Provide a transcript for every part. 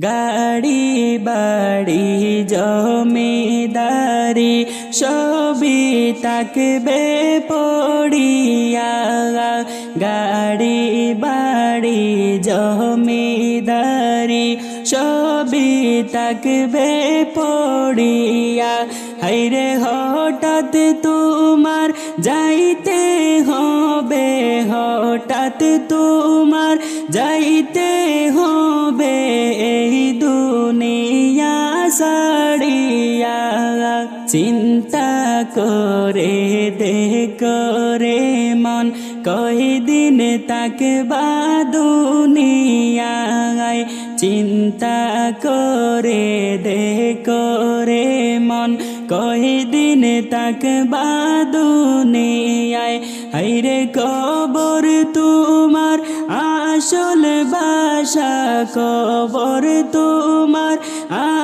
গাড়ি বাড়ি জমিদারি সবই তাকবে পড়িয়া। গাড়ি বাড়ি জমিদারি সবই তাকবে পড়িয়া। হায়রে হঠাৎ তোমার যাইতে হবে, হঠাৎ তোমার যাইতে হবে এই দুনিয়া ছাড়িয়া। চিন্তা করে করে মন কয়দিন তাকবা দুনিয়ায়। চিন্তা করে করে মন কয়দিন তাকবা দুনিয়ায়। হায়রে কবর তোমার আসল বাসা, কবর তোমার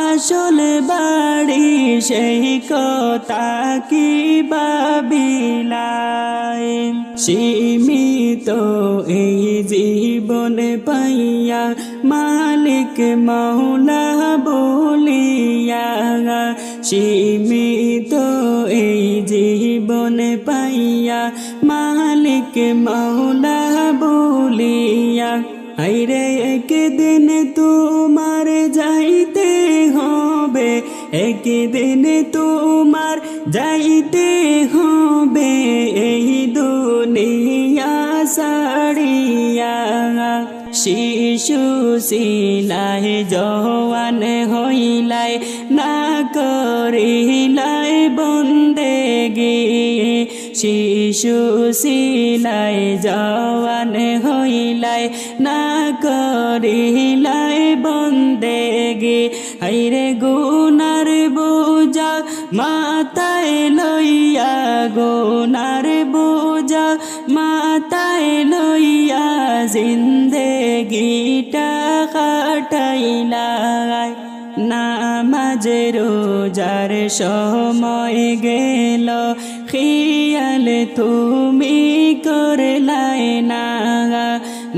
আসল বাড়ি, সেই কথা কি ভাবিলায়। সীমিত এই জীবন পাইয়া মালিক মাওলা বলিয়া। সীমিত এই জীবন পাইয়া মালিক মাওলা বলিয়া। হায়রে একদিন তোমার যাইতে হবে, একদিন তোমার যাইতে হবে এই দুনিয়া ছাড়িয়া। শিশু ছিলাই জওয়ান হইলাই না করিলাই বন্দেগি। শিশু ছিলাই জওয়ান হইলাই না করিলাই বন্দেগি। হায়রে গুনার বোঝা মাথায় লইয়া, গুনার বোঝা মাথায় লইয়া জিন্দেগিটা কাটাইলাই। নামাজ রোজার সময় গেল খিয়াল তুমি করলাই না।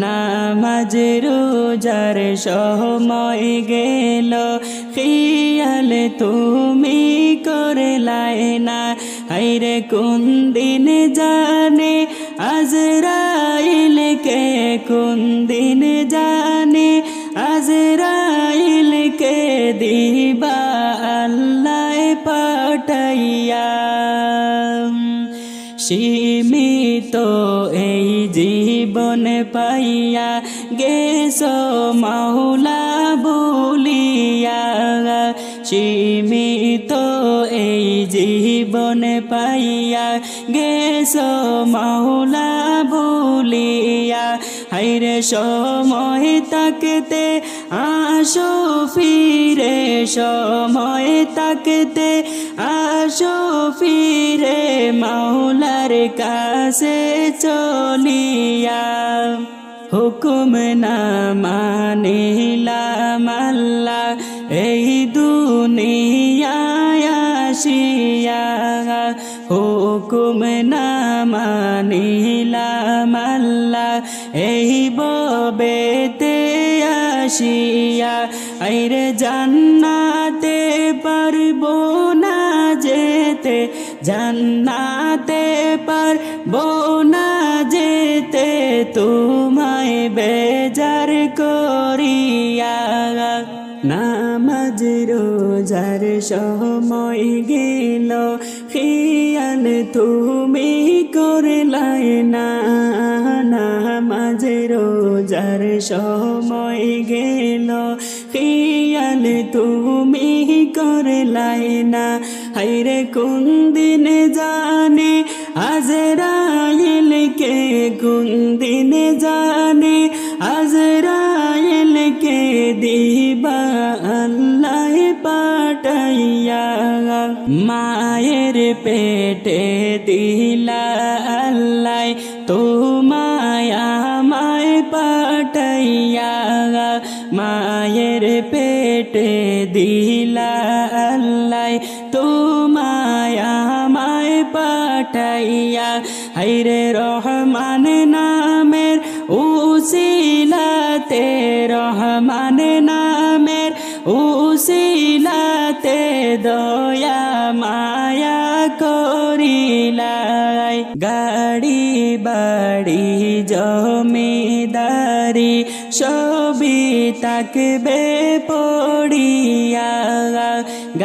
নামাজ রোজার সময় গেল খিয়াল তুমি করলাই না। হায়রে কোন দিন জানে আজরাইলকে, কোন দিন জানে আজরাইলকে দিবা আল্লাহ পাঠাইয়া। সীমিত এই জীবন পাইয়া গেছো মাওলা বলিয়া। সীমিত এই জীবন পাইয়া গেছো মাওলা বলিয়া। হায়রে সময় তাকতে আসো ফিরে, সময় তাকতে আসো ফিরে মাওলার কাছে চলিয়া। হুকুম না মানিলাম আল্লাহ এই দুনিয়ায় আসিয়া। হুকুম না মানিলাম আল্লাহ এই ববেতে আসিয়া। আইরে জান্নাতে পারবো না যেতে, জান্নাতে পারবো না যেতে তোমায় বেজার করিয়া। নামাজ রোজার সময় গেল খিয়াল তুমি করলাই না। নামাজ রোজার সময় গেল খিয়াল তুমি করলাই না। হায়রে কোন দিন জানে আজরাইলকে, কোন দিন জানে আজরাইলকে দিবা আল্লাহ পাঠাইয়া। মায়ের পেটে দিলা আল্লাহ তোমায় আমায় পাঠাইয়া। মায়ের পেটে দিলা আল্লাহ তোমায় আমায় পাঠাইয়া। হায়রে রহমান নামের উসিলাতে, রহমান নামের উসিলাতে দয়া মায়া করিলাই গাড়ি বাড়ি জমিদারি সবই তাকবে পড়িয়া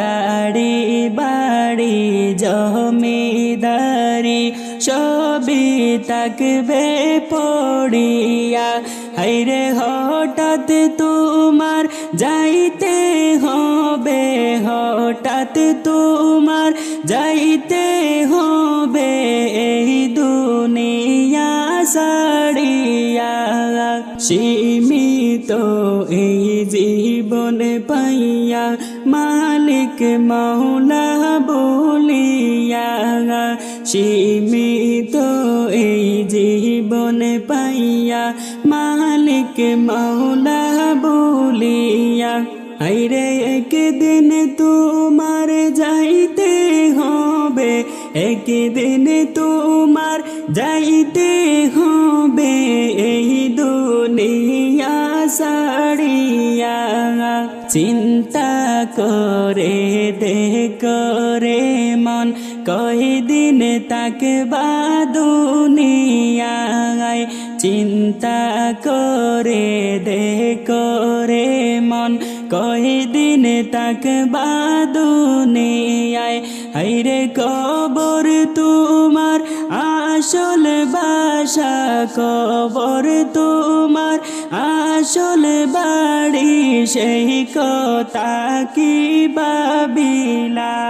গাড়ি বাড়ি জমিদারি সবই তাকবে পড়িয়া হায়রে হঠাৎ তোমার যাইতে হবে হঠাৎ তোমার যাইতে হবে এই দুনিয়া ছাড়িয়া সীমিত এই জীবন পাইয়া মালিক মাওলা বলিয়া সীমিত এই জীবন পাইয়া মালিক মাওলা বলিয়া আইরে একদিন তোমার যাইতে হবে একদিন তোমার যাইতে হবে এই দুনিয়া ছাড়িয়া চিন্তা করে করে মন কয়দিন তাকবা দুনিয়ায় চিন্তা করে করে মন কয়দিন তাকবা দুনিয়ায় হায়রে কবর তোমার আসল বাসা কবর তোমার আসল বাড়ি সেই কথা কি ভাবিলায়।